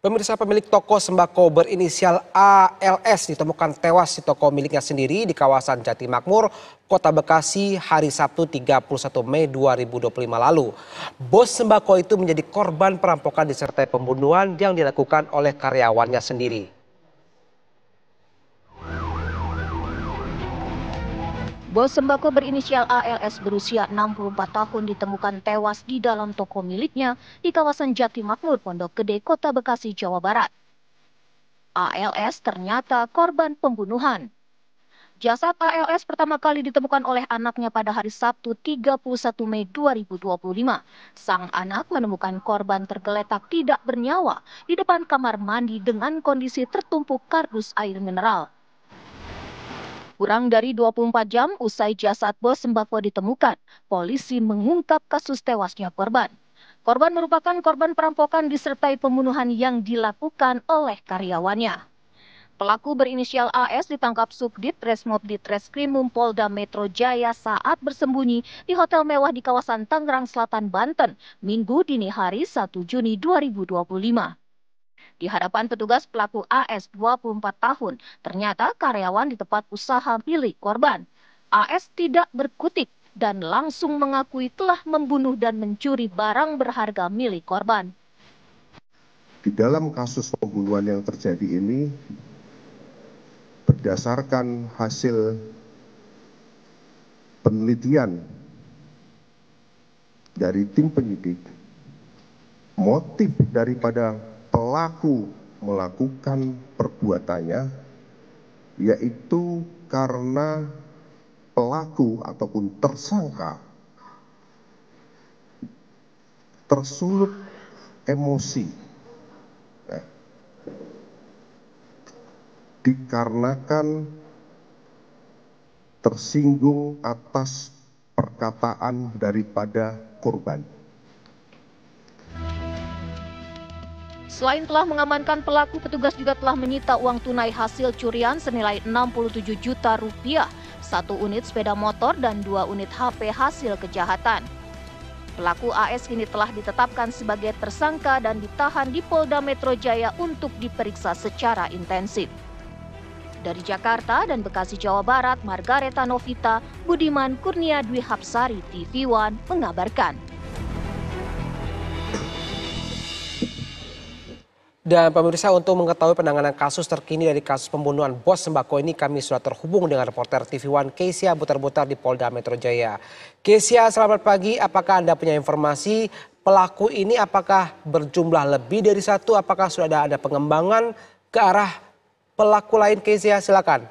Pemirsa, pemilik toko sembako berinisial ALS ditemukan tewas di toko miliknya sendiri di kawasan Jati Makmur, Kota Bekasi hari Sabtu 31 Mei 2025 lalu. Bos sembako itu menjadi korban perampokan disertai pembunuhan yang dilakukan oleh karyawannya sendiri. Bos sembako berinisial ALS berusia 64 tahun ditemukan tewas di dalam toko miliknya di kawasan Jati Makmur, Pondok Gede, Kota Bekasi, Jawa Barat. ALS ternyata korban pembunuhan. Jasad ALS pertama kali ditemukan oleh anaknya pada hari Sabtu 31 Mei 2025. Sang anak menemukan korban tergeletak tidak bernyawa di depan kamar mandi dengan kondisi tertumpuk kardus air mineral. Kurang dari 24 jam usai jasad bos sembako ditemukan, polisi mengungkap kasus tewasnya korban. Korban merupakan korban perampokan disertai pembunuhan yang dilakukan oleh karyawannya. Pelaku berinisial AS ditangkap Subdit Resmob Ditreskrimum Polda Metro Jaya saat bersembunyi di hotel mewah di kawasan Tangerang Selatan, Banten, Minggu dini hari 1 Juni 2025. Di hadapan petugas, pelaku AS 24 tahun ternyata karyawan di tempat usaha milik korban. AS tidak berkutik dan langsung mengakui telah membunuh dan mencuri barang berharga milik korban. Di dalam kasus pembunuhan yang terjadi ini, berdasarkan hasil penelitian dari tim penyidik, motif daripada pelaku melakukan perbuatannya yaitu karena pelaku ataupun tersangka tersulut emosi, dikarenakan tersinggung atas perkataan daripada korban. Selain telah mengamankan pelaku, petugas juga telah menyita uang tunai hasil curian senilai 67 juta rupiah, 1 unit sepeda motor dan 2 unit HP hasil kejahatan. Pelaku AS kini telah ditetapkan sebagai tersangka dan ditahan di Polda Metro Jaya untuk diperiksa secara intensif. Dari Jakarta dan Bekasi, Jawa Barat, Margareta Novita, Budiman Kurnia Dwi Hapsari, TV One mengabarkan. Dan pemirsa, untuk mengetahui penanganan kasus terkini dari kasus pembunuhan bos sembako ini, kami sudah terhubung dengan reporter TV One Kesia Butar-Butar di Polda Metro Jaya. Kesia, selamat pagi. Apakah Anda punya informasi pelaku ini apakah berjumlah lebih dari satu? Apakah sudah ada pengembangan ke arah pelaku lain? Kesia, silakan.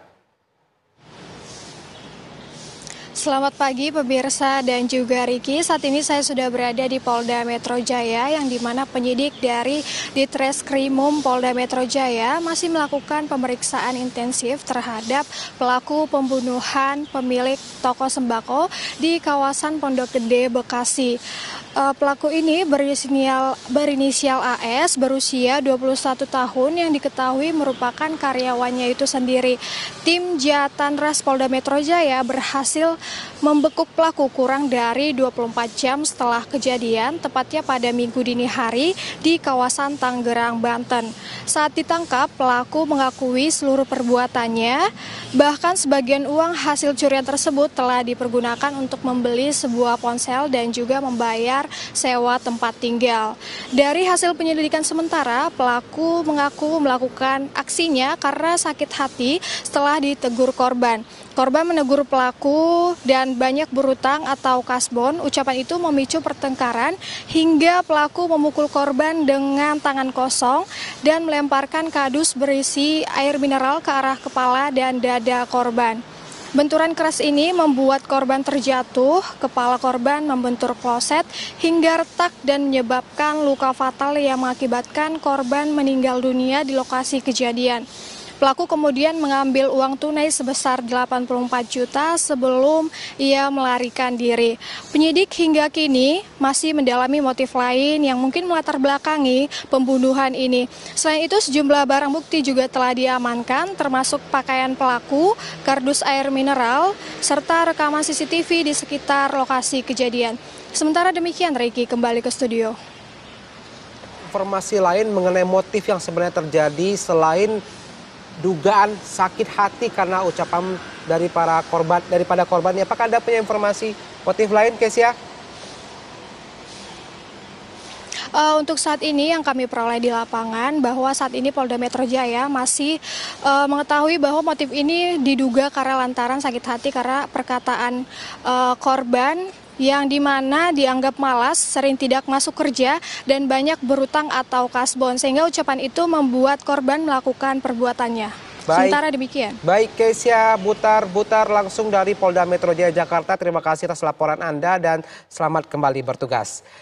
Selamat pagi pemirsa dan juga Riki. Saat ini saya sudah berada di Polda Metro Jaya yang dimana penyidik dari Ditreskrimum Polda Metro Jaya masih melakukan pemeriksaan intensif terhadap pelaku pembunuhan pemilik toko sembako di kawasan Pondok Gede, Bekasi. Pelaku ini berinisial AS berusia 21 tahun yang diketahui merupakan karyawannya itu sendiri. Tim Jatanras Polda Metro Jaya berhasil membekuk pelaku kurang dari 24 jam setelah kejadian, tepatnya pada Minggu dini hari di kawasan Tangerang, Banten. Saat ditangkap, pelaku mengakui seluruh perbuatannya, bahkan sebagian uang hasil curian tersebut telah dipergunakan untuk membeli sebuah ponsel dan juga membayar sewa tempat tinggal. Dari hasil penyelidikan sementara, pelaku mengaku melakukan aksinya karena sakit hati setelah ditegur korban. Korban menegur pelaku dan banyak berutang atau kasbon. Ucapan itu memicu pertengkaran hingga pelaku memukul korban dengan tangan kosong dan melemparkan kardus berisi air mineral ke arah kepala dan dada korban. Benturan keras ini membuat korban terjatuh, kepala korban membentur kloset hingga retak dan menyebabkan luka fatal yang mengakibatkan korban meninggal dunia di lokasi kejadian. Pelaku kemudian mengambil uang tunai sebesar 84 juta sebelum ia melarikan diri. Penyidik hingga kini masih mendalami motif lain yang mungkin melatar belakangi pembunuhan ini. Selain itu, sejumlah barang bukti juga telah diamankan, termasuk pakaian pelaku, kardus air mineral, serta rekaman CCTV di sekitar lokasi kejadian. Sementara demikian, Reiki kembali ke studio. informasi lain mengenai motif yang sebenarnya terjadi selain dugaan sakit hati karena ucapan daripada korbannya? Apakah Anda punya informasi motif lain, Kesia? Untuk saat ini yang kami peroleh di lapangan bahwa saat ini Polda Metro Jaya masih mengetahui bahwa motif ini diduga karena lantaran sakit hati karena perkataan korban yang dimana dianggap malas, sering tidak masuk kerja, dan banyak berutang atau kasbon, sehingga ucapan itu membuat korban melakukan perbuatannya. Sementara demikian. Baik, Kesia Butar langsung dari Polda Metro Jaya Jakarta. Terima kasih atas laporan Anda dan selamat kembali bertugas.